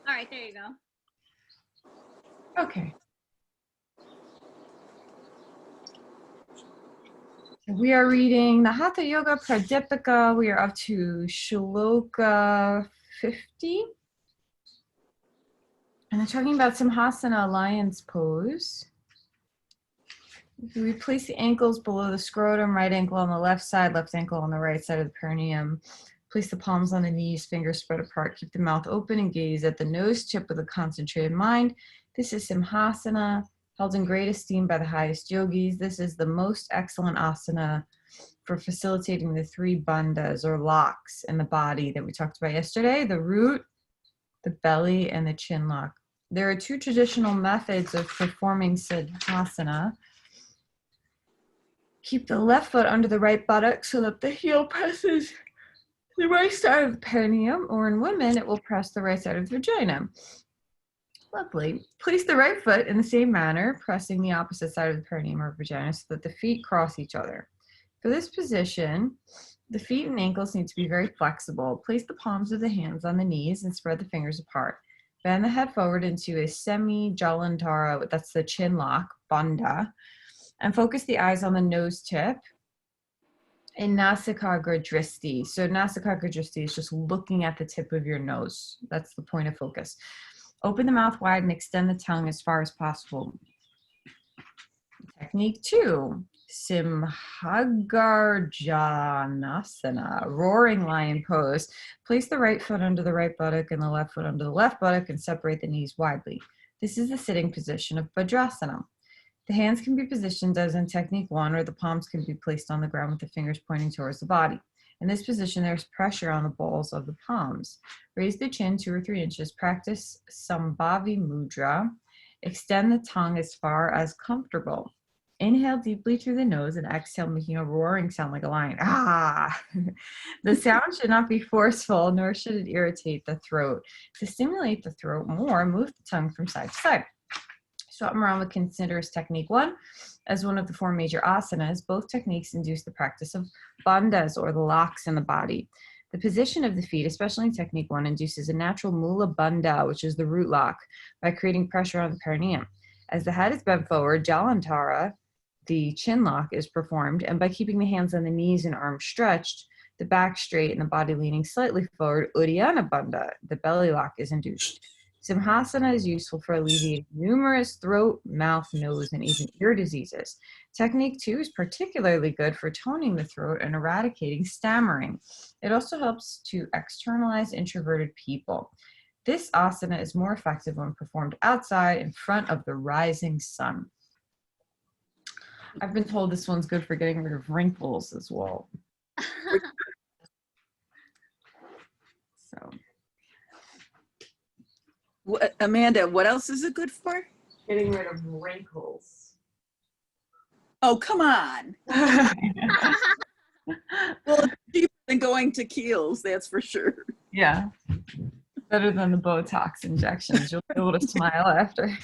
All right, there you go. Okay. We are reading the Hatha Yoga Pradipika. We are up to Shloka 50. And they're talking about Simhasana, lion's pose. We place the ankles below the scrotum, right ankle on the left side, left ankle on the right side of the perineum. Place the palms on the knees, fingers spread apart. Keep the mouth open and gaze at the nose tip with a concentrated mind. This is Simhasana, held in great esteem by the highest yogis. This is the most excellent asana for facilitating the three bandhas or locks in the body that we talked about yesterday, the root, the belly, and the chin lock. There are two traditional methods of performing Siddhasana. Keep the left foot under the right buttock so that the heel presses the right side of the perineum, or in women, it will press the right side of the vagina. Lovely. Place the right foot in the same manner, pressing the opposite side of the perineum or vagina so that the feet cross each other. For this position, the feet and ankles need to be very flexible. Place the palms of the hands on the knees and spread the fingers apart. Bend the head forward into a semi-jalantara, that's the chin lock, bandha, and focus the eyes on the nose tip in Nasikagra Dristi. So Nasikagra Dristi is just looking at the tip of your nose. That's the point of focus. Open the mouth wide and extend the tongue as far as possible. Technique 2, Simhagarjanasana, roaring lion pose. Place the right foot under the right buttock and the left foot under the left buttock and separate the knees widely. This is the sitting position of Vajrasana. The hands can be positioned as in technique 1, or the palms can be placed on the ground with the fingers pointing towards the body. In this position, there's pressure on the balls of the palms. Raise the chin 2 or 3 inches. Practice Sambhavi Mudra. Extend the tongue as far as comfortable. Inhale deeply through the nose and exhale, making a roaring sound like a lion. Ah! The sound should not be forceful, nor should it irritate the throat. To stimulate the throat more, move the tongue from side to side. Swapmarama considers technique 1 as one of the 4 major asanas. Both techniques induce the practice of bandhas, or the locks in the body. The position of the feet, especially in technique 1, induces a natural mula bandha, which is the root lock, by creating pressure on the perineum. As the head is bent forward, jalantara, the chin lock, is performed, and by keeping the hands on the knees and arms stretched, the back straight and the body leaning slightly forward, uddiyana bandha, the belly lock, is induced. Simhasana is useful for alleviating numerous throat, mouth, nose, and even ear diseases. Technique 2 is particularly good for toning the throat and eradicating stammering. It also helps to externalize introverted people. This asana is more effective when performed outside in front of the rising sun. I've been told this one's good for getting rid of wrinkles as well. So. What, Amanda, what else is it good for? Getting rid of wrinkles. Oh, come on. Well, it's cheaper than going to Kiehl's, that's for sure. Yeah. Better than the Botox injections. You'll be able to smile after.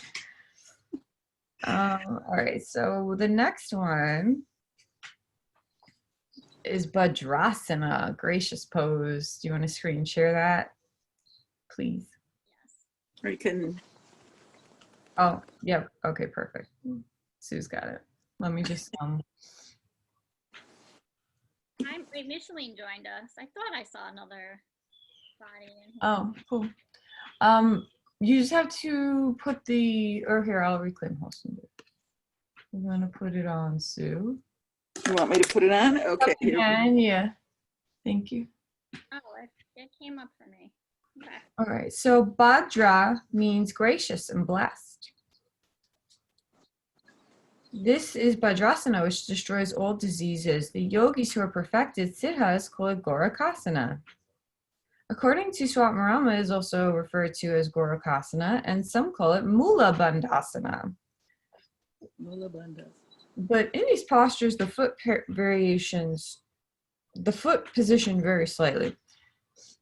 All right, so the next one is Vajrasana, gracious pose. Do you want to screen share that, please? Or you can. Oh, yep. Okay, perfect. Sue's got it. Let me just Wait, Micheline joined us. I thought I saw another body in here. Oh, cool. You just have to put the, or here, I'll reclaim hosting. I'm gonna put it on, Sue. You want me to put it on? Okay. And yeah. Thank you. Oh, it came up for me. Okay. All right, so Bhadra means gracious and blessed. This is Vajrasana, which destroys all diseases. The yogis who are perfected siddhas call it Gorakasana. According to Swapmarama, it is also referred to as Gorakasana, and some call it Mula Bandhasana. Mula Bandhasana. But in these postures, the foot position varies slightly.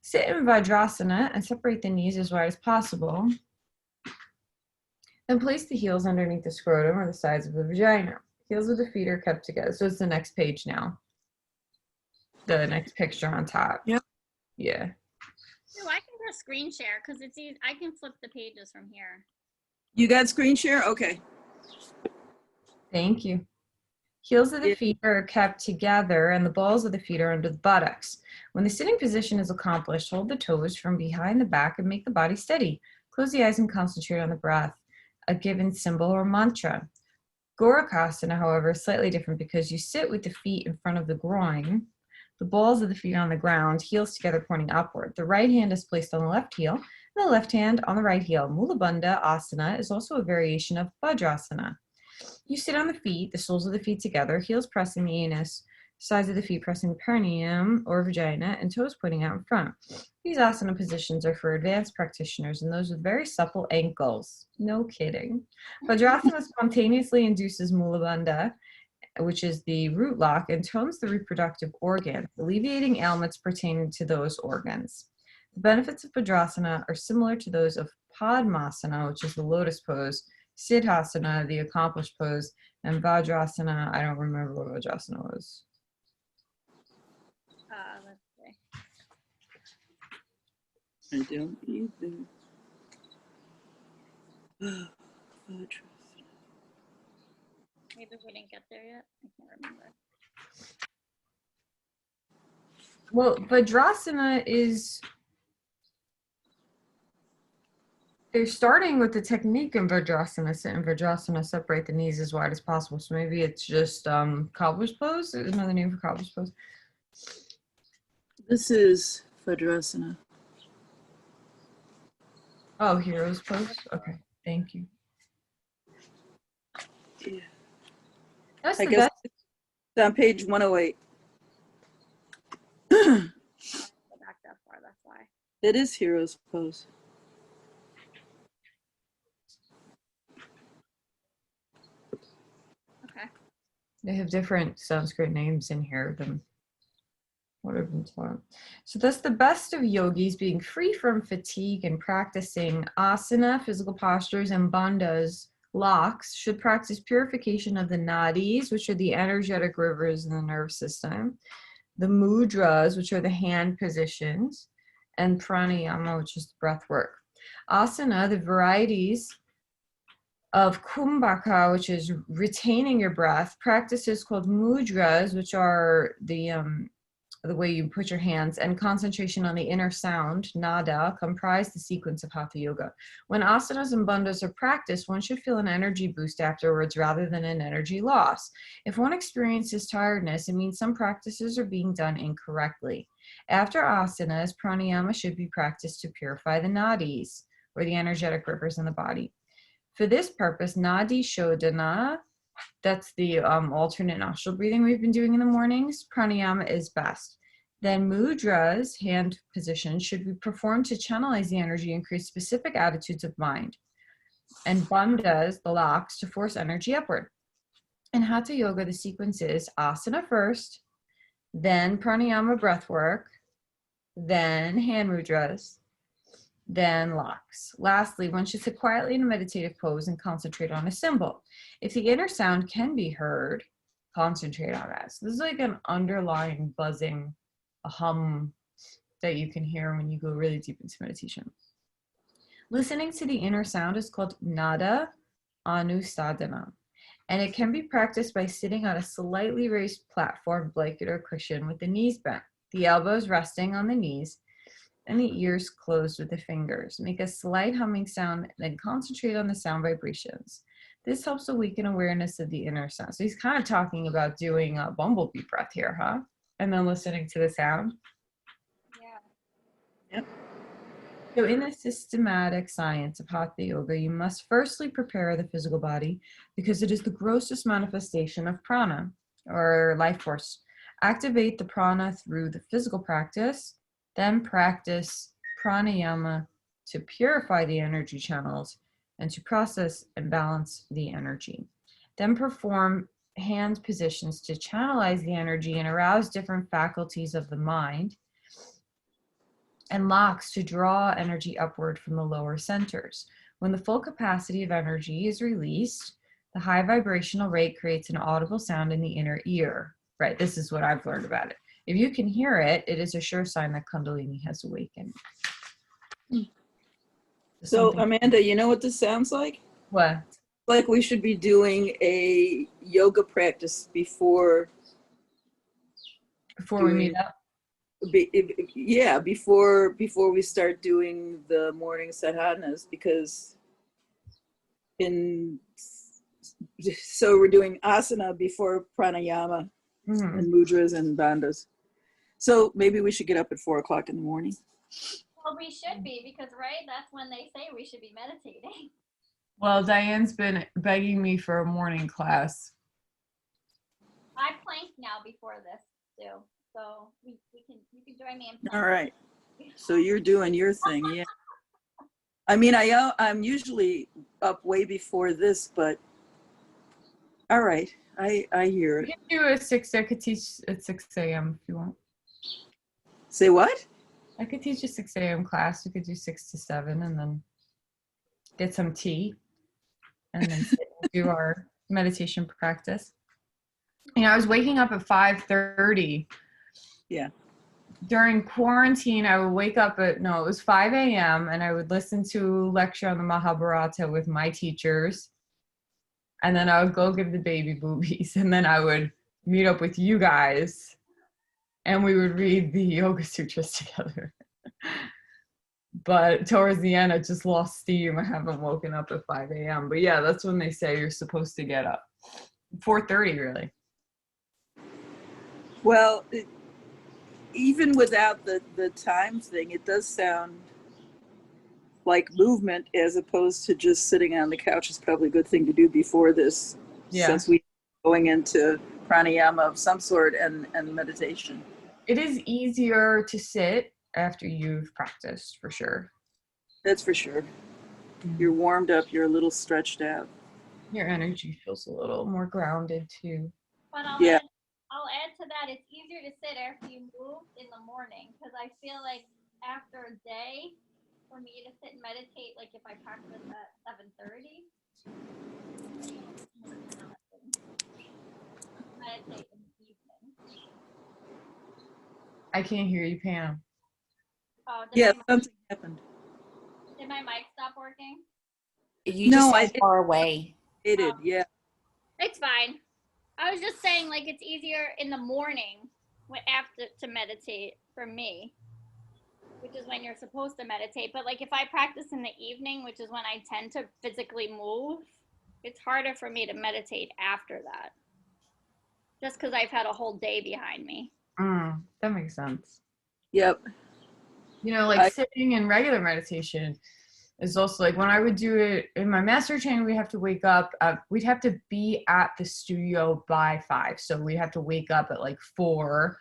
Sit in Vajrasana and separate the knees as wide as possible. Then place the heels underneath the scrotum or the sides of the vagina. Heels of the feet are kept together. So it's the next page now. The next picture on top. Yep. Yeah. So I can for a screen share because it's easy. I can flip the pages from here. You got screen share? Okay. Thank you. Heels of the Yeah. feet are kept together and the balls of the feet are under the buttocks. When the sitting position is accomplished, hold the toes from behind the back and make the body steady. Close the eyes and concentrate on the breath, a given symbol or mantra. Gorakasana, however, is slightly different because you sit with the feet in front of the groin, the balls of the feet on the ground, heels together pointing upward. The right hand is placed on the left heel and the left hand on the right heel. Mula Bandha Asana is also a variation of Vajrasana. You sit on the feet, the soles of the feet together, heels pressing the anus, sides of the feet pressing the perineum or vagina, and toes pointing out in front. These asana positions are for advanced practitioners and those with very supple ankles. No kidding. Vajrasana spontaneously induces Mula Bandha, which is the root lock, and tones the reproductive organs, alleviating ailments pertaining to those organs. The benefits of Vajrasana are similar to those of Padmasana, which is the lotus pose, Siddhasana, the accomplished pose, and Vajrasana, I don't remember what Vajrasana was. Let's see. I don't either. Maybe we didn't get there yet. I can't remember. Well, Vajrasana is, they're starting with the technique in Vajrasana, sit in Vajrasana, separate the knees as wide as possible. So maybe it's just cobbler's pose, is another name for cobbler's pose. This is Vajrasana. Oh, hero's pose? Okay, thank you. Yeah. That's I the guess best. it's on page 108. I didn't go back that far. That's why. It is hero's pose. Okay. They have different Sanskrit names in here than what I've been taught. So that's the best of yogis being free from fatigue and practicing asana, physical postures, and bandhas, locks, should practice purification of the nadis, which are the energetic rivers in the nerve system, the mudras, which are the hand positions, and pranayama, which is the breath work. Asana, the varieties of kumbhaka, which is retaining your breath, practices called mudras, which are the way you put your hands, and concentration on the inner sound, nada, comprise the sequence of Hatha Yoga. When asanas and bandhas are practiced, one should feel an energy boost afterwards rather than an energy loss. If one experiences tiredness, it means some practices are being done incorrectly. After asanas, pranayama should be practiced to purify the nadis, or the energetic rivers in the body. For this purpose, nadi shodhana, that's the alternate nostril breathing we've been doing in the mornings, pranayama is best. Then mudras, hand positions, should be performed to channelize the energy and create specific attitudes of mind. And bandhas, the locks, to force energy upward. In Hatha Yoga, the sequence is asana first, then pranayama breath work, then hand mudras, then locks. Lastly, one should sit quietly in a meditative pose and concentrate on a symbol. If the inner sound can be heard, concentrate on that. So this is like an underlying buzzing, a hum that you can hear when you go really deep into meditation. Listening to the inner sound is called nada anusadhana, and it can be practiced by sitting on a slightly raised platform, blanket, or cushion with the knees bent, the elbows resting on the knees, and the ears closed with the fingers. Make a slight humming sound, then concentrate on the sound vibrations. This helps awaken awareness of the inner sound. So he's kind of talking about doing a bumblebee breath here, huh? And then listening to the sound. Yeah. Yep. So in the systematic science of Hatha Yoga, you must firstly prepare the physical body because it is the grossest manifestation of prana, or life force. Activate the prana through the physical practice, then practice pranayama to purify the energy channels and to process and balance the energy. Then perform hand positions to channelize the energy and arouse different faculties of the mind, and locks to draw energy upward from the lower centers. When the full capacity of energy is released, the high vibrational rate creates an audible sound in the inner ear. Right, this is what I've learned about it. If you can hear it, it is a sure sign that Kundalini has awakened. So Something- Amanda, you know what this sounds like? what? Like we should be doing a yoga practice before, Before we doing- meet up? yeah, before we start doing the morning sadhanas, because so we're doing asana before pranayama Mhm. and mudras and bandhas. So maybe we should get up at 4 o'clock in the morning. Well, we should be, because, right, that's when they say we should be meditating. Well, Diane's been begging me for a morning class. I plank now before this, too. So you can join me in plank. All right. So you're doing your thing, yeah. I mean, I'm usually up way before this, but all right, I hear We it. could do I could teach at 6 a.m. if you want. Say what? I could teach a 6 a.m. class. We could do 6 to 7 and then get some tea and then sit and do our meditation practice. You know, I was waking up at 5:30. Yeah. During quarantine, I would wake up it was 5 a.m. and I would listen to a lecture on the Mahabharata with my teachers. And then I would go give the baby boobies. And then I would meet up with you guys and we would read the Yoga Sutras together. But towards the end, I just lost steam. I haven't woken up at 5 a.m. But yeah, that's when they say you're supposed to get up. 4:30, really. Well, even without the time thing, it does sound like movement as opposed to just sitting on the couch is probably a good thing to do before this, Yeah. since we're going into pranayama of some sort and meditation. It is easier to sit after you've practiced, for sure. That's for sure. You're warmed up, you're a little stretched out. Your energy feels a little more grounded, too. But Yeah. I'll add to that, it's easier to sit after you move in the morning, because I feel like after a day, for me to sit and meditate, like if I practice at 7:30, meditate in the evening. I can't hear you, Pam. Oh, Yeah, something happened. did my mic stop working? You No, just I sound far away. It did, yeah. It's fine. I was just saying, like, it's easier in the morning after to meditate for me, which is when you're supposed to meditate. But like if I practice in the evening, which is when I tend to physically move, it's harder for me to meditate after that. Just because I've had a whole day behind me. That makes sense. Yep. You know, like sitting in regular meditation is also like when I would do it in my master training, we have to wake up. We'd have to be at the studio by 5. So we have to wake up at like 4.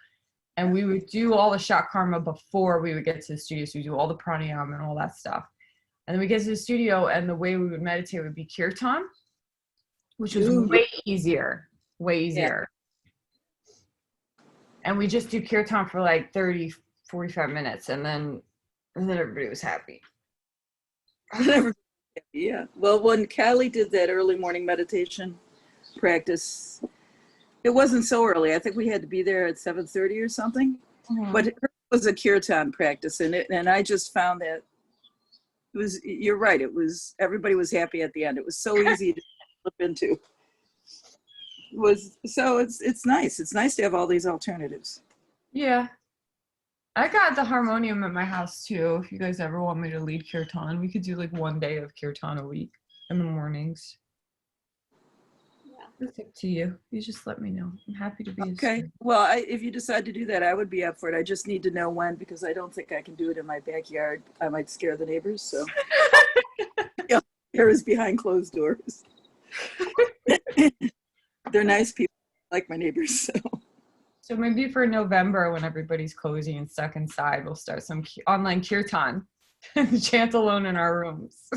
And we would do all the shot karma before we would get to the studio. So we do all the pranayama and all that stuff. And then we get to the studio and the way we would meditate would be kirtan, which was way easier. Yeah. And we just do kirtan for like 30, 45 minutes. And then everybody was happy. Yeah. Well, when Callie did that early morning meditation practice, it wasn't so early. I think we had to be there at 7:30 or something. Mm-hmm. But it was a kirtan practice, and I just found that it was. You're right. It was. Everybody was happy at the end. It was so easy to slip into. It's nice. It's nice to have all these alternatives. Yeah. I got the harmonium at my house too. If you guys ever want me to lead kirtan, we could do like one day of kirtan a week in the mornings. Yeah. It's up to you. You just let me know. I'm happy to be. Okay. Well, if you decide to do that, I would be up for it. I just need to know when, because I don't think I can do it in my backyard. I might scare the neighbors. So yeah, there is behind closed doors. They're nice people, like my neighbors. So maybe for November, when everybody's cozy and stuck inside, we'll start some online kirtan and chant alone in our rooms.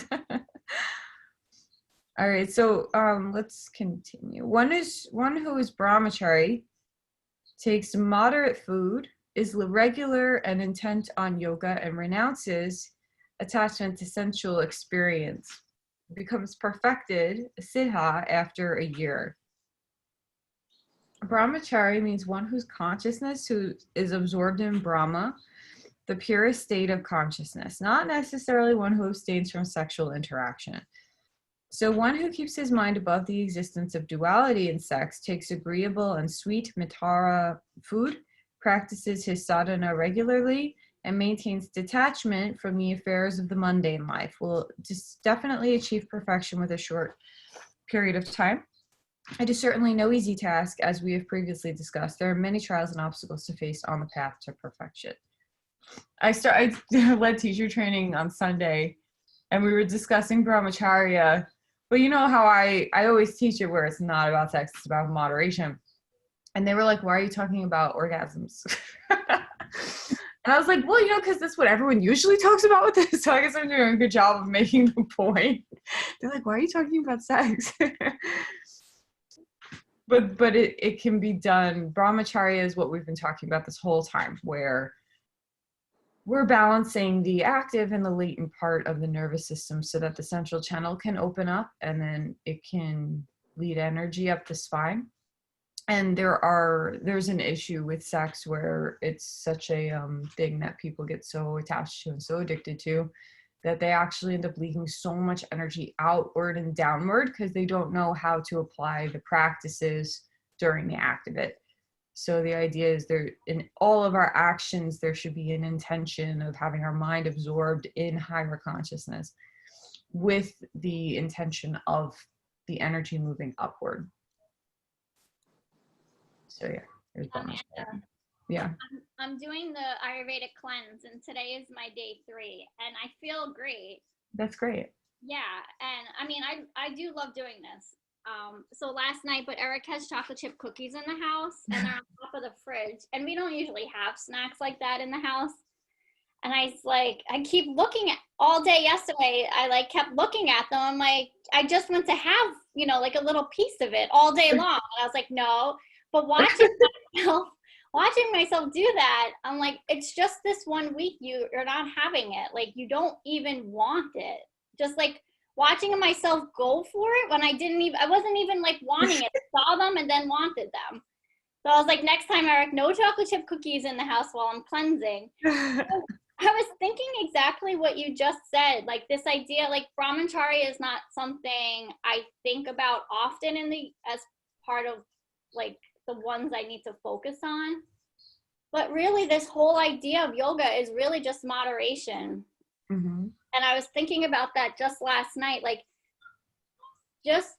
All right, so let's continue. One who is brahmachari, takes moderate food, is regular and intent on yoga, and renounces attachment to sensual experience, becomes perfected siddha after a year. Brahmachari means one whose consciousness who is absorbed in Brahma the purest state of consciousness, not necessarily one who abstains from sexual interaction. So one who keeps his mind above the existence of duality in sex, takes agreeable and sweet mitara food, practices his sadhana regularly, and maintains detachment from the affairs of the mundane life will just definitely achieve perfection with a short period of time. It is certainly no easy task, as we have previously discussed. There are many trials and obstacles to face on the path to perfection. I led teacher training on Sunday, and we were discussing brahmacharya. But you know how I always teach it where it's not about sex, it's about moderation. And they were like, why are you talking about orgasms? And I was like, well, because that's what everyone usually talks about with this. So I guess I'm doing a good job of making the point. They're like, why are you talking about sex? But it can be done. Brahmacharya is what we've been talking about this whole time, where we're balancing the active and the latent part of the nervous system so that the central channel can open up and then it can lead energy up the spine. And there's an issue with sex where it's such a thing that people get so attached to and so addicted to that they actually end up leaking so much energy outward and downward because they don't know how to apply the practices during the act of it. So the idea is there in all of our actions, there should be an intention of having our mind absorbed in higher consciousness with the intention of the energy moving upward. So yeah, there's brahmacharya. Yeah. I'm doing the Ayurvedic cleanse, and today is my day 3, and I feel great. That's great. Yeah, and I mean, I do love doing this. So last night, but Eric has chocolate chip cookies in the house, and they're on top of the fridge, and we don't usually have snacks like that in the house. And I keep looking at all day yesterday. I kept looking at them. I'm like, I just want to have, like a little piece of it all day long. And I was like, no. But watching myself do that, I'm like, it's just this 1 week you're not having it. Like, you don't even want it. Just like watching myself go for it when I wasn't even like wanting it. I saw them and then wanted them. So I was like, next time, Eric, no chocolate chip cookies in the house while I'm cleansing. I was thinking exactly what you just said. Like this idea, like brahmacharya is not something I think about often as part of like the ones I need to focus on. But really, this whole idea of yoga is really just moderation. Mm-hmm. And I was thinking about that just last night, just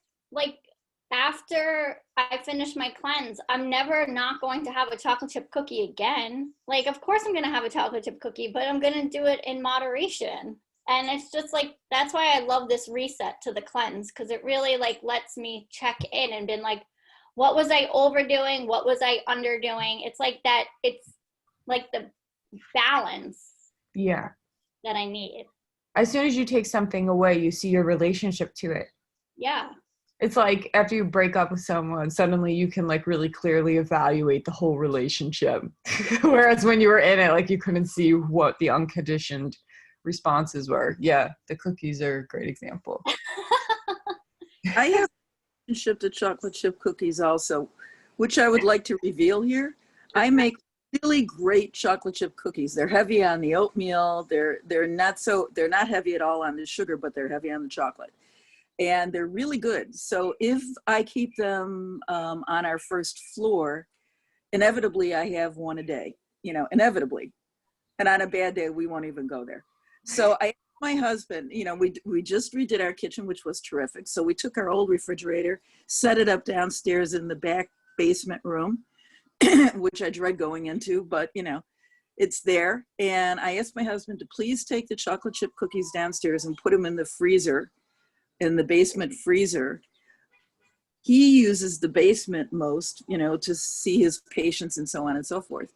after I finish my cleanse, I'm never not going to have a chocolate chip cookie again. Like, of course I'm going to have a chocolate chip cookie, but I'm going to do it in moderation. And it's just like, that's why I love this reset to the cleanse, because it really lets me check in and been like, what was I overdoing? What was I underdoing? It's like that. It's like the balance. Yeah. That I need. As soon as you take something away, you see your relationship to it. Yeah. It's like after you break up with someone, suddenly you can really clearly evaluate the whole relationship. Whereas when you were in it, you couldn't see what the unconditioned responses were. Yeah, the cookies are a great example. I have a relationship to chocolate chip cookies also, which I would like to reveal here. I make really great chocolate chip cookies. They're heavy on the oatmeal. They're not heavy at all on the sugar, but they're heavy on the chocolate. And they're really good. So if I keep them on our first floor, inevitably I have one a day, inevitably. And on a bad day, we won't even go there. So I asked my husband, we just redid our kitchen, which was terrific. So we took our old refrigerator, set it up downstairs in the back basement room, which I dread going into, but it's there. And I asked my husband to please take the chocolate chip cookies downstairs and put them in the freezer, in the basement freezer. He uses the basement most, to see his patients and so on and so forth.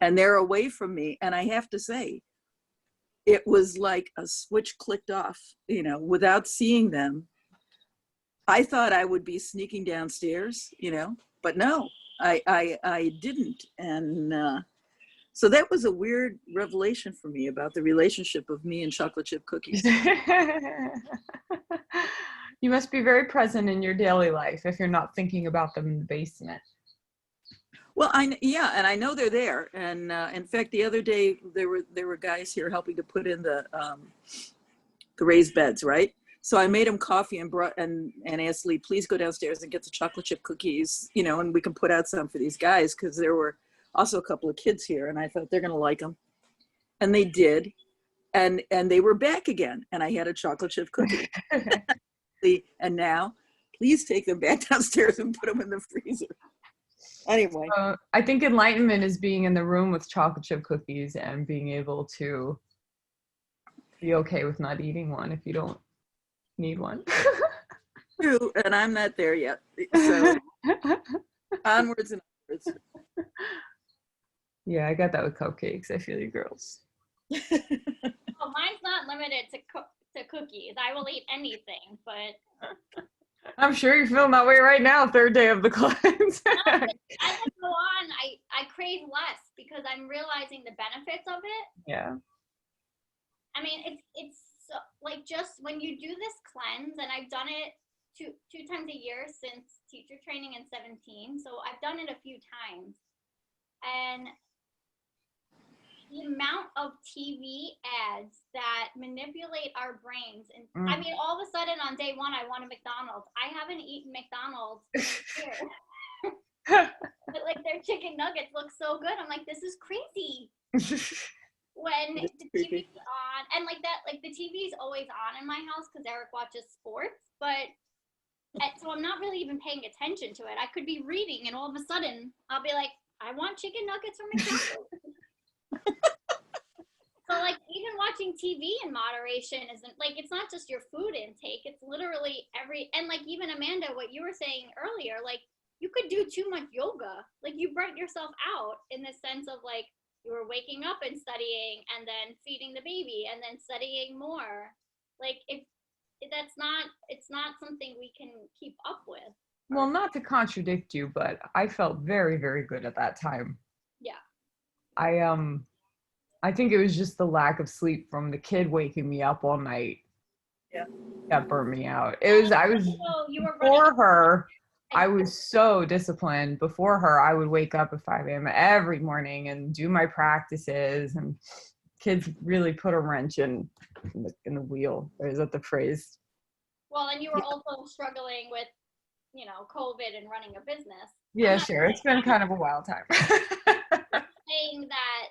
And they're away from me. And I have to say, it was like a switch clicked off, without seeing them. I thought I would be sneaking downstairs, but no, I didn't. And so that was a weird revelation for me about the relationship of me and chocolate chip cookies. You must be very present in your daily life if you're not thinking about them in the basement. Well, yeah, and I know they're there. And in fact, the other day there were guys here helping to put in the raised beds, right? So I made them coffee and brought and asked Lee, please go downstairs and get the chocolate chip cookies, you know, and we can put out some for these guys because there were also a couple of kids here, and I thought they're going to like them, and they did, and they were back again, and I had a chocolate chip cookie, and now please take them back downstairs and put them in the freezer. Anyway, I think enlightenment is being in the room with chocolate chip cookies and being able to be okay with not eating one if you don't need one. true, and I'm not there yet. So onwards and onwards. Yeah, I got that with cupcakes. I feel you girls. Well, mine's not limited to cookies. I will eat anything, but I'm sure you're feeling that way right now, third day of the cleanse. no, but as I go on, I crave less because I'm realizing the benefits of it. Yeah. I mean, it's so, like just when you do this cleanse, and I've done it two times a year since teacher training in 17, so I've done it a few times, and the amount of TV ads that manipulate our brains, and I mean, all of a sudden on day one, I want a McDonald's. I haven't eaten McDonald's in a year. But like their chicken nuggets look so good. I'm like, this is crazy. When the TV's on, and like that, like the TV's always on in my house because Eric watches sports, but so I'm not really even paying attention to it. I could be reading, and all of a sudden, I'll be like, I want chicken nuggets from McDonald's. So like even watching TV in moderation isn't like, it's not just your food intake, it's literally and like even Amanda, what you were saying earlier, like you could do too much yoga, like you burnt yourself out in the sense of like you were waking up and studying and then feeding the baby and then studying more. Like if it's not something we can keep up with. Well, not to contradict you, but I felt very, very good at that time. Yeah. I think it was just the lack of sleep from the kid waking me up all night. Yeah. That burned me out. Before her, I was so disciplined. Before her, I would wake up at 5 a.m. every morning and do my practices, and kids really put a wrench in the wheel. Is that the phrase? Well, and you were also struggling with, you know, COVID and running a business. Yeah, sure. It's been kind of a wild time. Saying that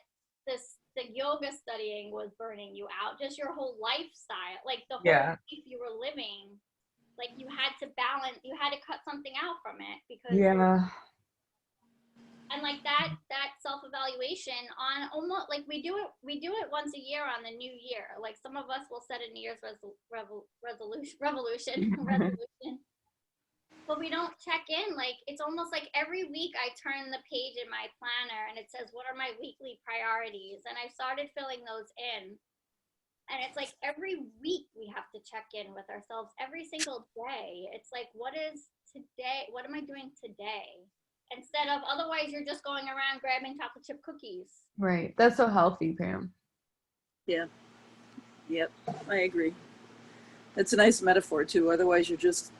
the yoga studying was burning you out, just your whole lifestyle, like the whole life you were living, like you had to balance, you had to cut something out from it because and like that self-evaluation on almost like we do it once a year on the new year. Like some of us will set a New Year's resolution, but we don't check in. Like it's almost like every week I turn the page in my planner and it says, what are my weekly priorities? And I started filling those in. And it's like every week we have to check in with ourselves every single day. It's like, what is today? What am I doing today? Instead of, otherwise you're just going around grabbing chocolate chip cookies. Right. That's so healthy, Pam. Yeah. Yep. I agree. That's a nice metaphor too. Otherwise you're just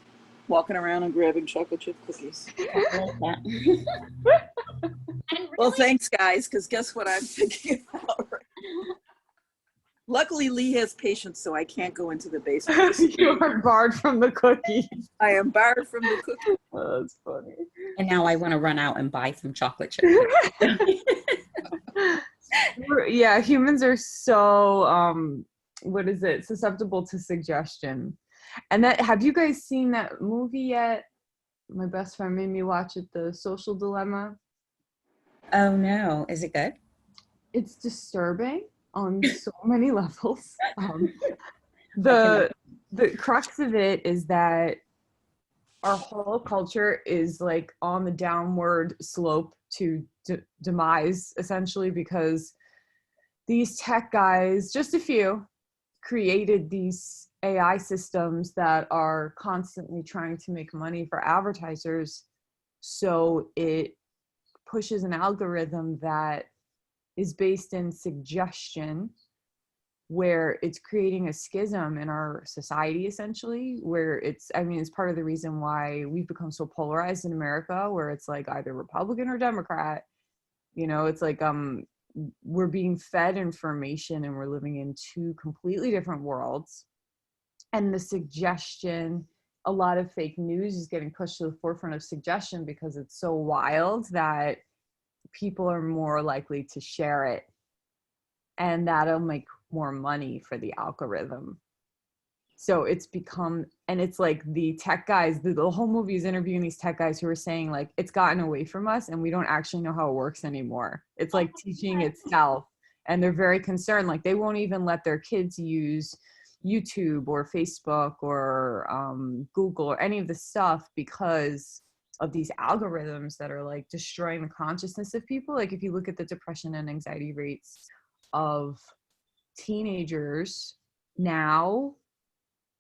walking around and grabbing chocolate chip cookies. I like that. And really, Well, thanks guys, because guess what I'm thinking about right now? Luckily, Lee has patience, so I can't go into the basement. You are barred from the cookies. I am barred from the cookies. Oh, that's funny. And now I want to run out and buy some chocolate chip. Yeah, humans are so susceptible to suggestion. And that, have you guys seen that movie yet? My best friend made me watch it, The Social Dilemma. Oh no, is it good? It's disturbing on so many levels. The crux of it is that our whole culture is like on the downward slope to demise, essentially, because these tech guys, just a few, created these AI systems that are constantly trying to make money for advertisers. So it pushes an algorithm that is based in suggestion, where it's creating a schism in our society, essentially, where it's part of the reason why we've become so polarized in America, where it's like either Republican or Democrat. It's like we're being fed information and we're living in two completely different worlds. And the suggestion, a lot of fake news is getting pushed to the forefront of suggestion because it's so wild that people are more likely to share it, and that'll make more money for the algorithm. So it's become, and it's like the tech guys, the whole movie is interviewing these tech guys who are saying like, it's gotten away from us and we don't actually know how it works anymore. It's like teaching itself. And they're very concerned. Like they won't even let their kids use YouTube or Facebook or Google or any of this stuff because of these algorithms that are like destroying the consciousness of people. Like if you look at the depression and anxiety rates of teenagers now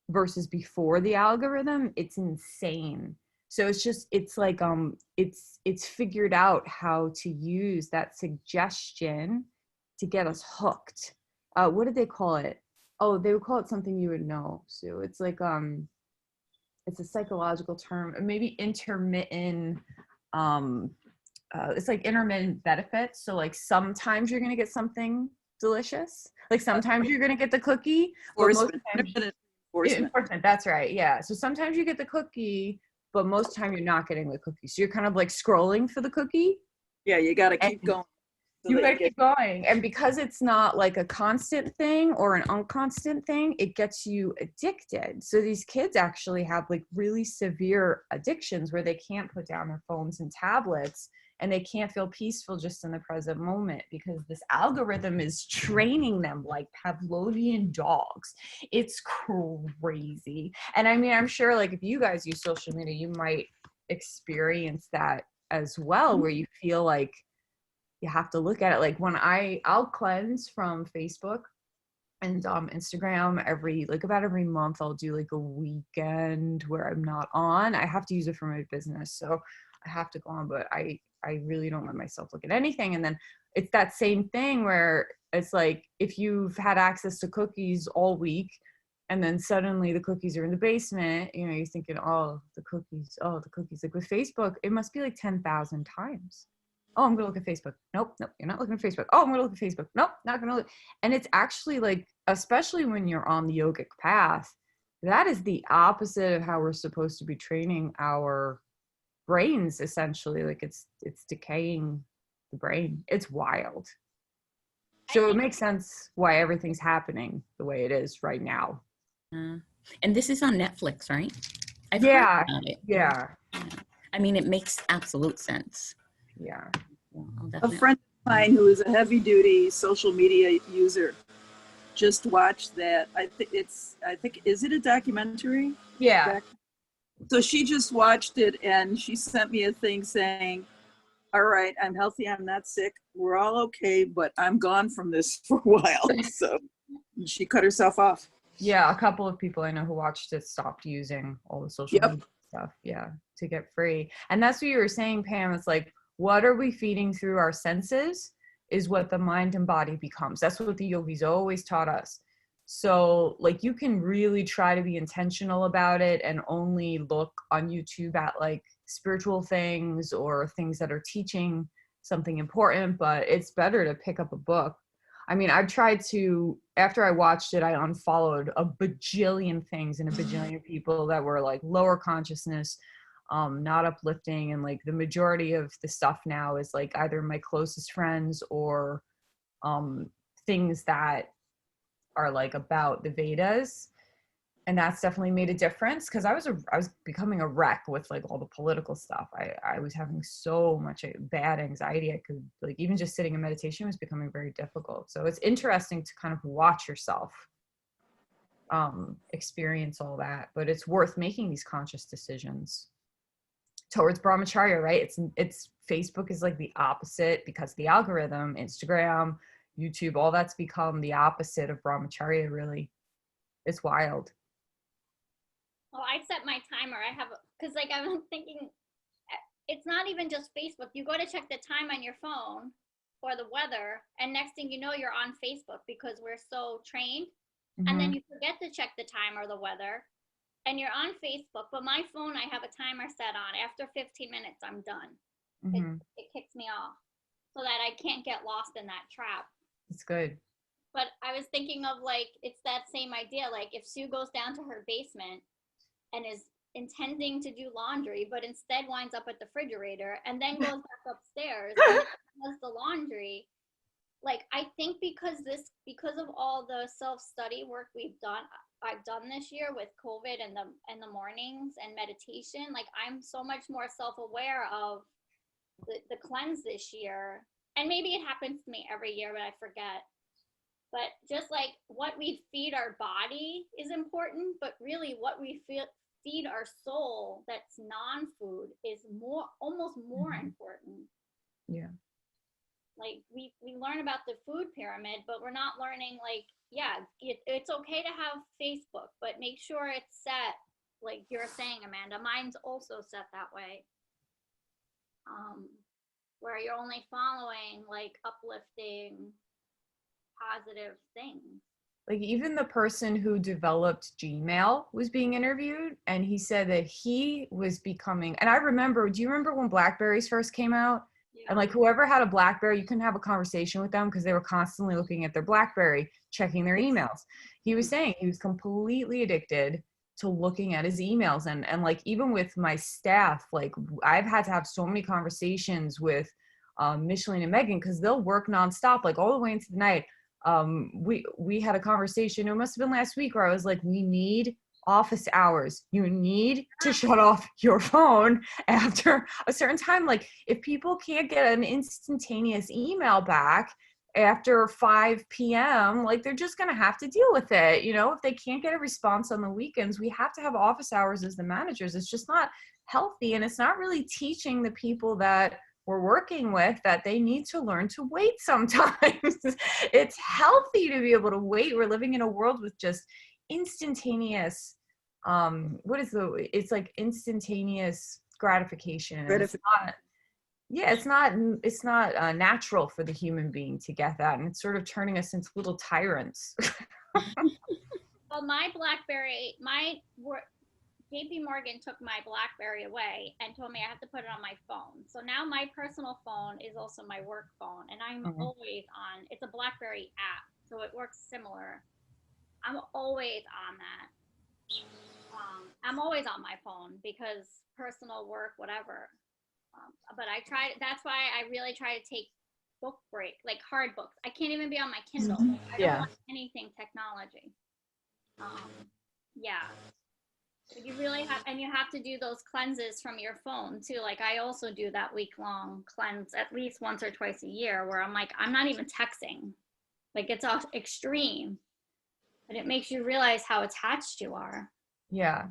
versus before the algorithm, it's insane. So it's like it's figured out how to use that suggestion to get us hooked. What did they call it? Oh, they would call it something you would know. So it's like it's a psychological term, maybe intermittent. It's like intermittent benefits. So like sometimes you're gonna get something delicious. Like sometimes you're gonna get the cookie, but most times enforcement. That's right. Yeah. So sometimes you get the cookie, but most time you're not getting the cookie. So you're kind of like scrolling for the cookie. Yeah, you got to keep going. You gotta keep going. And because it's not like a constant thing or an unconstant thing, it gets you addicted. So these kids actually have like really severe addictions where they can't put down their phones and tablets, and they can't feel peaceful just in the present moment because this algorithm is training them like Pavlovian dogs. It's crazy. And I'm sure like if you guys use social media, you might experience that as well, where you feel like you have to look at it. Like when I'll cleanse from Facebook and Instagram about every month. I'll do like a weekend where I'm not on. I have to use it for my business, so I have to go on, but I really don't let myself look at anything. And then it's that same thing where it's like if you've had access to cookies all week and then suddenly the cookies are in the basement, you're thinking, oh, the cookies. Like with Facebook, it must be like 10,000 times. Oh, I'm going to look at Facebook. Nope, you're not looking at Facebook. Oh, I'm going to look at Facebook. Nope, not going to look. And it's actually like, especially when you're on the yogic path, that is the opposite of how we're supposed to be training our brains, essentially. Like it's decaying the brain. It's wild. So it makes sense why everything's happening the way it is right now. And this is on Netflix, right? I've heard about it. Yeah. I mean, it makes absolute sense. Yeah. A friend of mine who is a heavy duty social media user just watched that. I think is it a documentary? Yeah. So she just watched it and she sent me a thing saying, all right, I'm healthy, I'm not sick, we're all okay, but I'm gone from this for a while. So she cut herself off. Yeah, a couple of people I know who watched it stopped using all the social media stuff, to get free. And that's what you were saying, Pam. It's like, what are we feeding through our senses is what the mind and body becomes. That's what the yogis always taught us. So like you can really try to be intentional about it and only look on YouTube at like spiritual things or things that are teaching something important, but it's better to pick up a book. I've tried to, after I watched it, I unfollowed a bajillion things and a bajillion people that were like lower consciousness, not uplifting. And like the majority of the stuff now is like either my closest friends or things that are like about the Vedas. And that's definitely made a difference because I was becoming a wreck with like all the political stuff. I was having so much bad anxiety. I could like even just sitting in meditation was becoming very difficult. So it's interesting to kind of watch yourself experience all that, but it's worth making these conscious decisions towards brahmacharya, right? It's Facebook is like the opposite because the algorithm, Instagram, YouTube, all that's become the opposite of brahmacharya, really. It's wild. Well, I set my timer. Because like I'm thinking, it's not even just Facebook. You go to check the time on your phone, or the weather, and next thing you know, you're on Facebook because we're so trained, and then Mhm. you forget to check the time or the weather, and you're on Facebook. But my phone, I have a timer set on. After 15 minutes, I'm done. It, Mhm. it kicks me off so that I can't get lost in that trap. It's good. But I was thinking of like, it's that same idea. Like if Sue goes down to her basement and is intending to do laundry, but instead winds up at the refrigerator and then goes back upstairs and does the laundry. Like I think because of all the self-study work I've done this year with COVID and the mornings and meditation, like I'm so much more self-aware of the cleanse this year. And maybe it happens to me every year, but I forget. But just like what we feed our body is important, but really what we feed our soul that's non-food is almost more important. Yeah. Like we learn about the food pyramid, but we're not learning like, yeah, it's okay to have Facebook, but make sure it's set like you're saying, Amanda. Mine's also set that way. Where you're only following like uplifting, positive things. Like even the person who developed Gmail was being interviewed, and he said that he was becoming, and I remember, do you remember when Blackberries first came out? Yeah. And like whoever had a Blackberry, you couldn't have a conversation with them because they were constantly looking at their Blackberry, checking their emails. He was saying he was completely addicted to looking at his emails. And like even with my staff, like I've had to have so many conversations with Micheline and Megan because they'll work nonstop, like all the way into the night. We had a conversation, it must have been last week, where I was like, we need office hours. You need to shut off your phone after a certain time. Like if people can't get an instantaneous email back after 5 p.m., like they're just going to have to deal with it. You know, if they can't get a response on the weekends, we have to have office hours as the managers. It's just not healthy, and it's not really teaching the people that we're working with that they need to learn to wait sometimes. It's healthy to be able to wait. We're living in a world with just instantaneous it's like instantaneous gratification. And it's not natural for the human being to get that, and it's sort of turning us into little tyrants. Well, JP Morgan took my BlackBerry away and told me I have to put it on my phone. So now my personal phone is also my work phone, and I'm always on. It's a BlackBerry app, so it works similar. I'm always on that. I'm always on my phone because personal work, whatever. But that's why I really try to take book break, like hard books. I can't even be on my Kindle. I don't want anything technology. Yeah. You really have, and you have to do those cleanses from your phone too. Like I also do that week-long cleanse at least once or twice a year where I'm like, I'm not even texting. Like it's all extreme, but it makes you realize how attached you are. Yeah.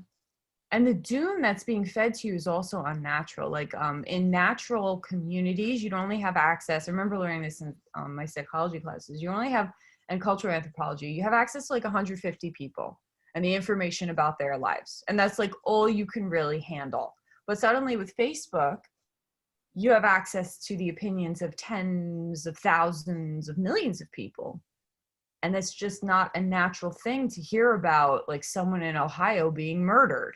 And the doom that's being fed to you is also unnatural. Like in natural communities, you don't only have access. I remember learning this in my psychology classes. You only have, and cultural anthropology, you have access to like 150 people and the information about their lives. And that's like all you can really handle. But suddenly with Facebook, you have access to the opinions of tens of thousands of millions of people. And it's just not a natural thing to hear about like someone in Ohio being murdered,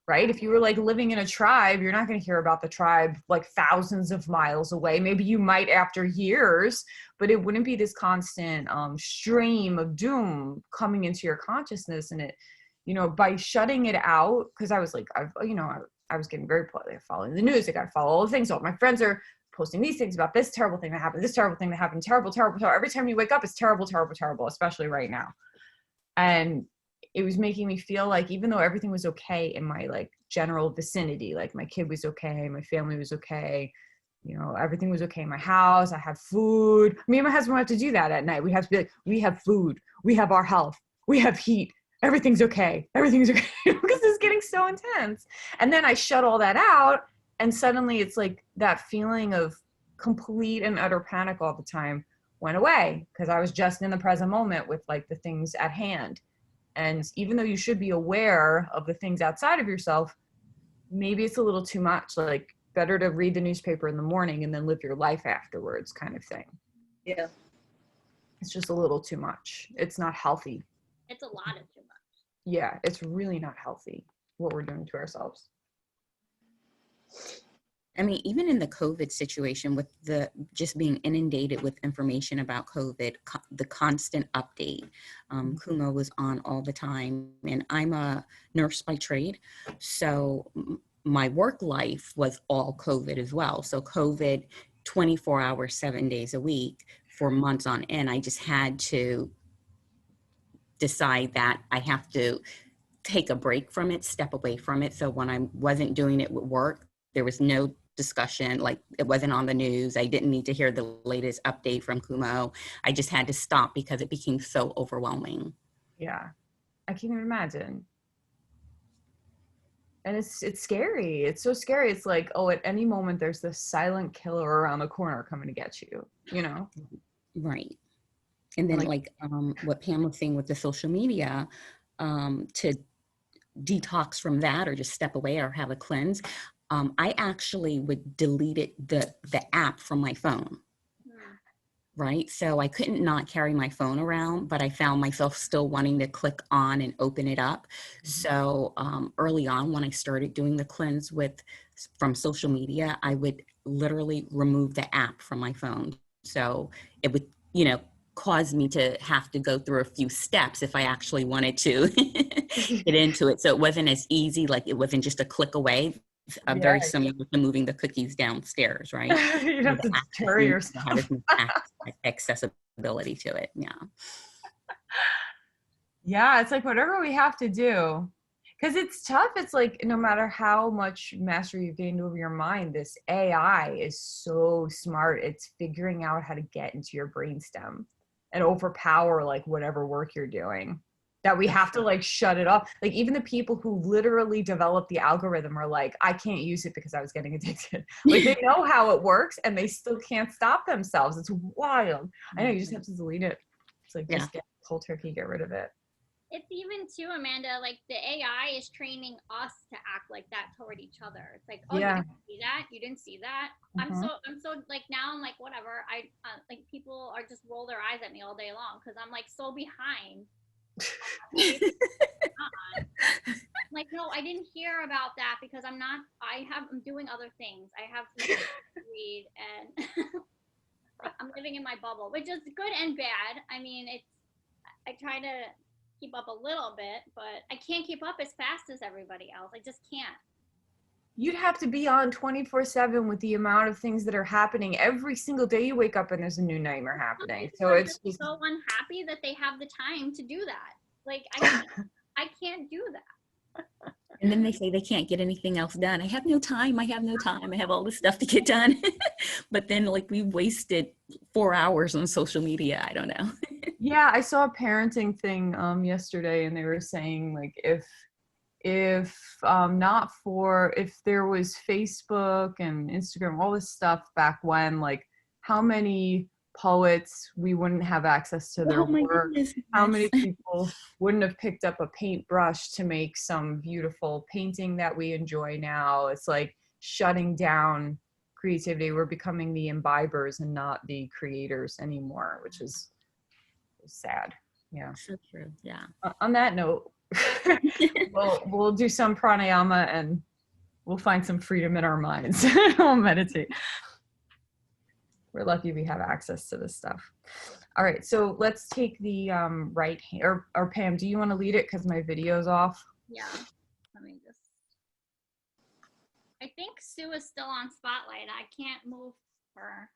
right? If you were like living in a tribe, you're not going to hear about the tribe like thousands of miles away. Maybe you might after years, but it wouldn't be this constant stream of doom coming into your consciousness. And it, you know, by shutting it out, because I was like, I was getting very following the news. I got to follow all the things. All my friends are posting these things about this terrible thing that happened, this terrible thing that happened, terrible, terrible, terrible. Every time you wake up, it's terrible, terrible, terrible, especially right now. And it was making me feel like even though everything was okay in my like general vicinity, like my kid was okay, my family was okay, you know, everything was okay in my house, I had food. Me and my husband have to do that at night. We have to be like, we have food, we have our health, we have heat, everything's okay, everything's okay, because it's getting so intense. And then I shut all that out, and suddenly it's like that feeling of complete and utter panic all the time went away because I was just in the present moment with like the things at hand. And even though you should be aware of the things outside of yourself, maybe it's a little too much. Like better to read the newspaper in the morning and then live your life afterwards kind of thing. Yeah. It's just a little too much. It's not healthy. It's a lot of too much. Yeah, it's really not healthy what we're doing to ourselves. I mean, even in the COVID situation with the just being inundated with information about COVID, the constant update, Kumo was on all the time, and I'm a nurse by trade. So my work life was all COVID as well. So COVID, 24 hours, 7 days a week for months on end. I just had to decide that I have to take a break from it, step away from it. So when I wasn't doing it with work, there was no discussion, like it wasn't on the news. I didn't need to hear the latest update from Kumo. I just had to stop because it became so overwhelming. Yeah, I can't even imagine. And it's scary. It's so scary. It's like, oh, at any moment there's this silent killer around the corner coming to get you, you know? Right. And then like what Pam was saying with the social media, to detox from that or just step away or have a cleanse, I actually would delete the app from my phone. Right. So I couldn't not carry my phone around, but I found myself still wanting to click on and open it up. So early on, when I started doing the cleanse from social media, I would literally remove the app from my phone. So it would, cause me to have to go through a few steps if I actually wanted to get into it. So it wasn't as easy, like it wasn't just a click away. Very similar to moving the cookies downstairs, right? You have to deter yourself. Have as much accessibility to it. Yeah. Yeah, it's like whatever we have to do. Because it's tough. It's like no matter how much mastery you've gained over your mind, this AI is so smart. It's figuring out how to get into your brainstem and overpower like whatever work you're doing. That we have to like shut it off. Like even the people who literally developed the algorithm are like, I can't use it because I was getting addicted. Like they know how it works and they still can't stop themselves. It's wild. I know, you just have to delete it. It's like just get cold turkey, get rid of it. It's even too, Amanda, like the AI is training us to act like that toward each other. It's like, oh, you didn't see that? You didn't see that? I'm so like, now I'm like, whatever. I like people are just roll their eyes at me all day long because I'm like so behind. Like, no, I didn't hear about that because I'm doing other things. I have some to read and I'm living in my bubble, which is good and bad. I mean, I try to keep up a little bit, but I can't keep up as fast as everybody else. I just can't. You'd have to be on 24/7 with the amount of things that are happening every single day. You wake up and there's a new nightmare happening. So it's just so unhappy that they have the time to do that. Like I can't do that. And then they say they can't get anything else done. I have no time. I have no time. I have all this stuff to get done. But then like we wasted 4 hours on social media. I don't know. Yeah, I saw a parenting thing yesterday and they were saying like if there was Facebook and Instagram, all this stuff back when, like how many poets we wouldn't have access to their work, how many people wouldn't have picked up a paintbrush to make some beautiful painting that we enjoy now. It's like shutting down creativity. We're becoming the imbibers and not the creators anymore, which is sad. Yeah. So true. Yeah. On that note, we'll do some pranayama and we'll find some freedom in our minds. We'll meditate. We're lucky we have access to this stuff. All right, so let's take the right hand, or Pam, do you want to lead it because my video's off? Yeah, let me just. I think Sue is still on Spotlight. I can't move her.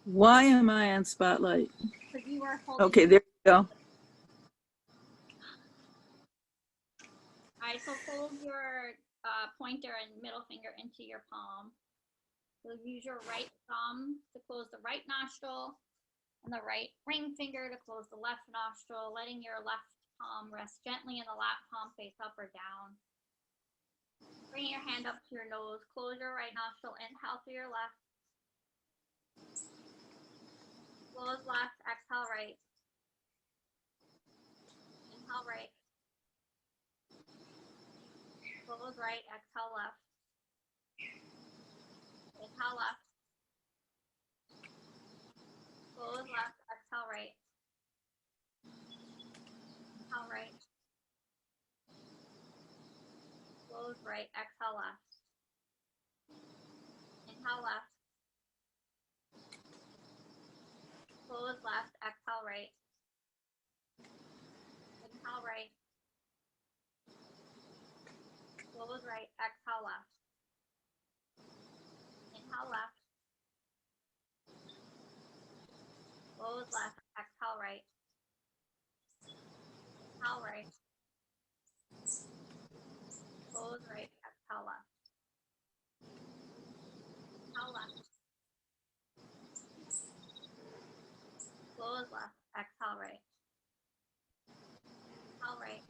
Why am I on Spotlight? Because you were holding. Okay, there you go. All right, so fold your pointer and middle finger into your palm. So use your right thumb to close the right nostril and the right ring finger to close the left nostril, letting your left palm rest gently in the lap palm face up or down. Bring your hand up to your nose, close your right nostril, inhale through your left. Close left, exhale right. Inhale right. Close right, exhale left. Inhale left. Close left. Exhale right. Inhale right. Close right. Exhale left. Inhale left. Close left. Exhale right. Inhale right. Close right. Exhale left. Inhale left. Close left. Exhale right. Inhale right. Close right. Exhale left. Inhale left. Close left. Exhale right. Inhale right.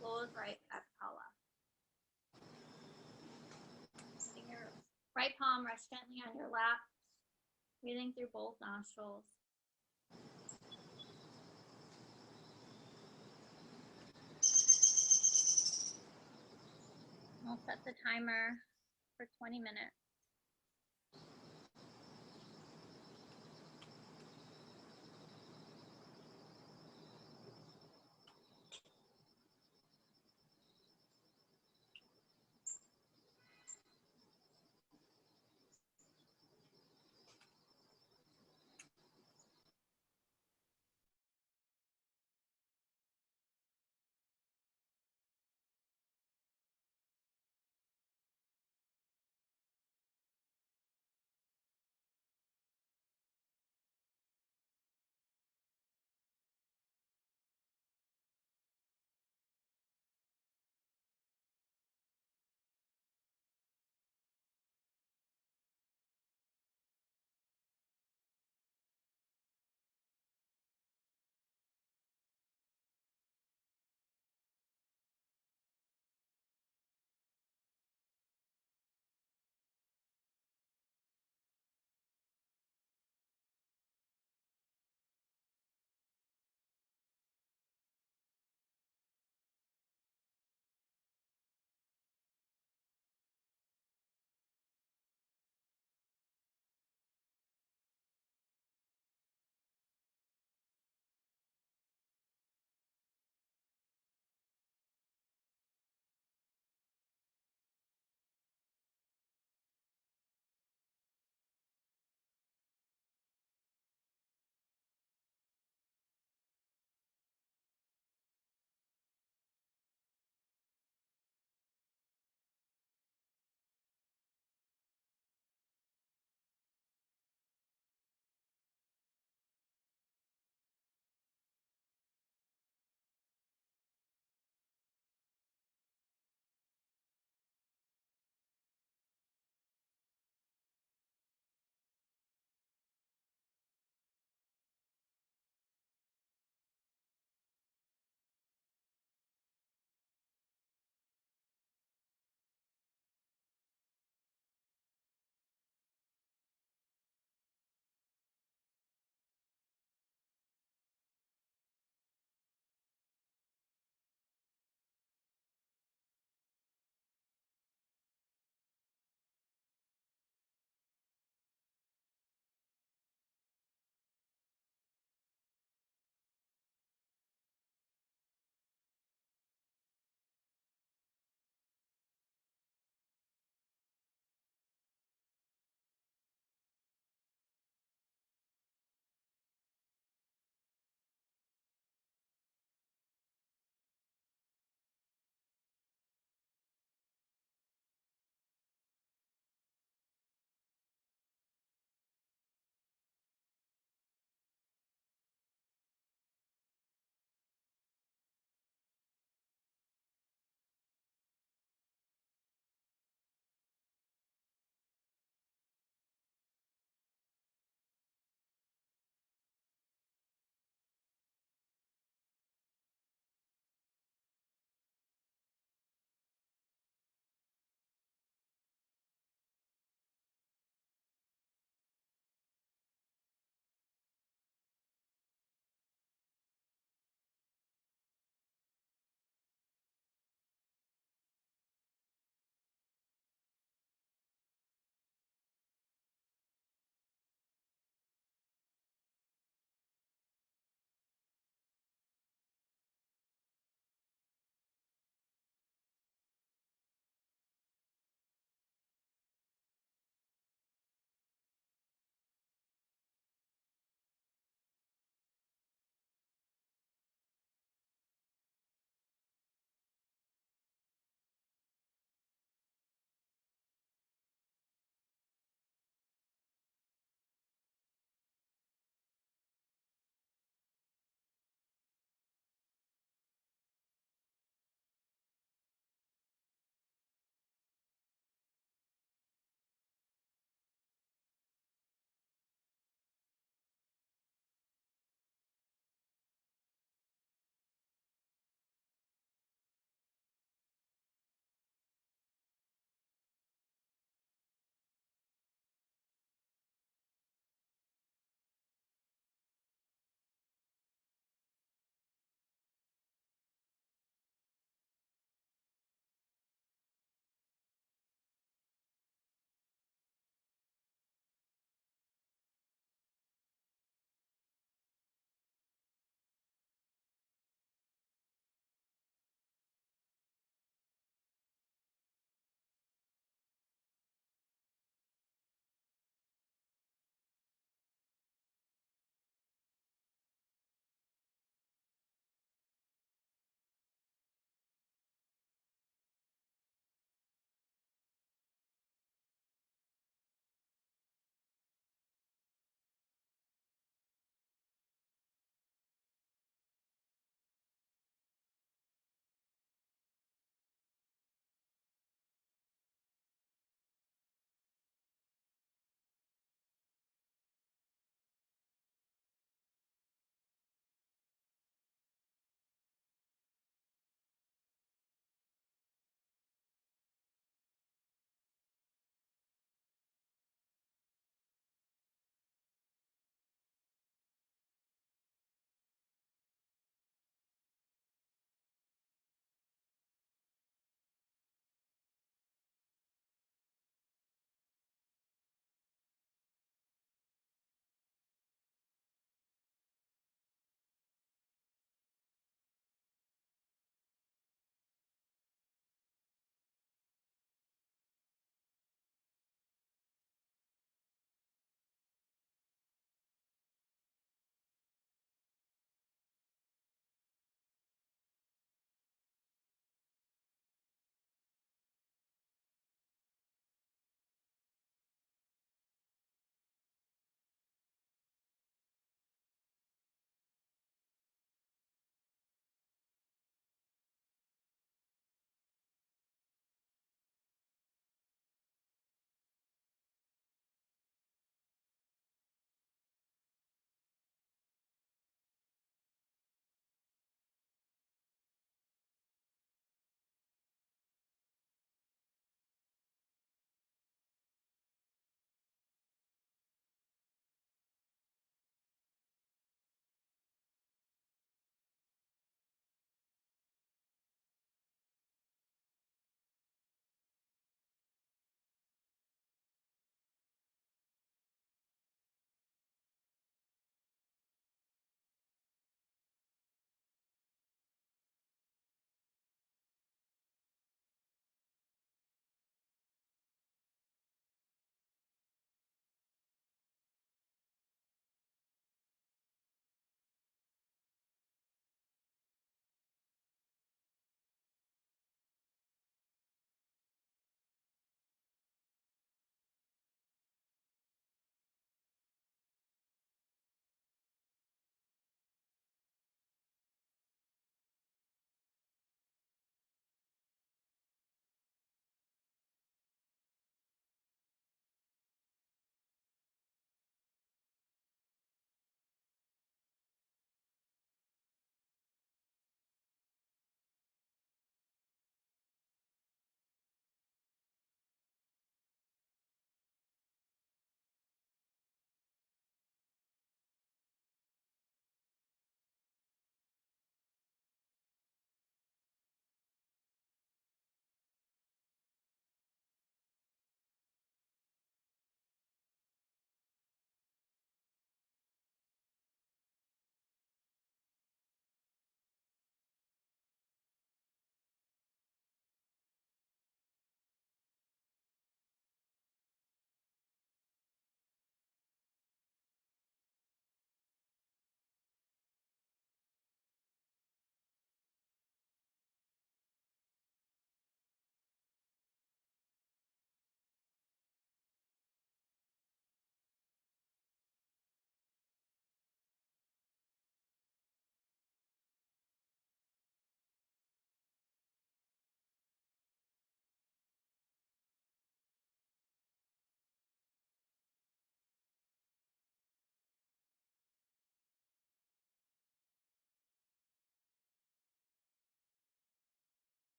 Close right. Exhale left. Letting your right palm rest gently on your lap. Breathing through both nostrils. I'll set the timer for 20 minutes.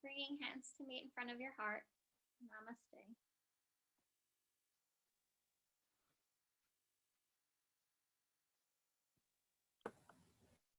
Bringing hands to meet in front of your heart. Namaste.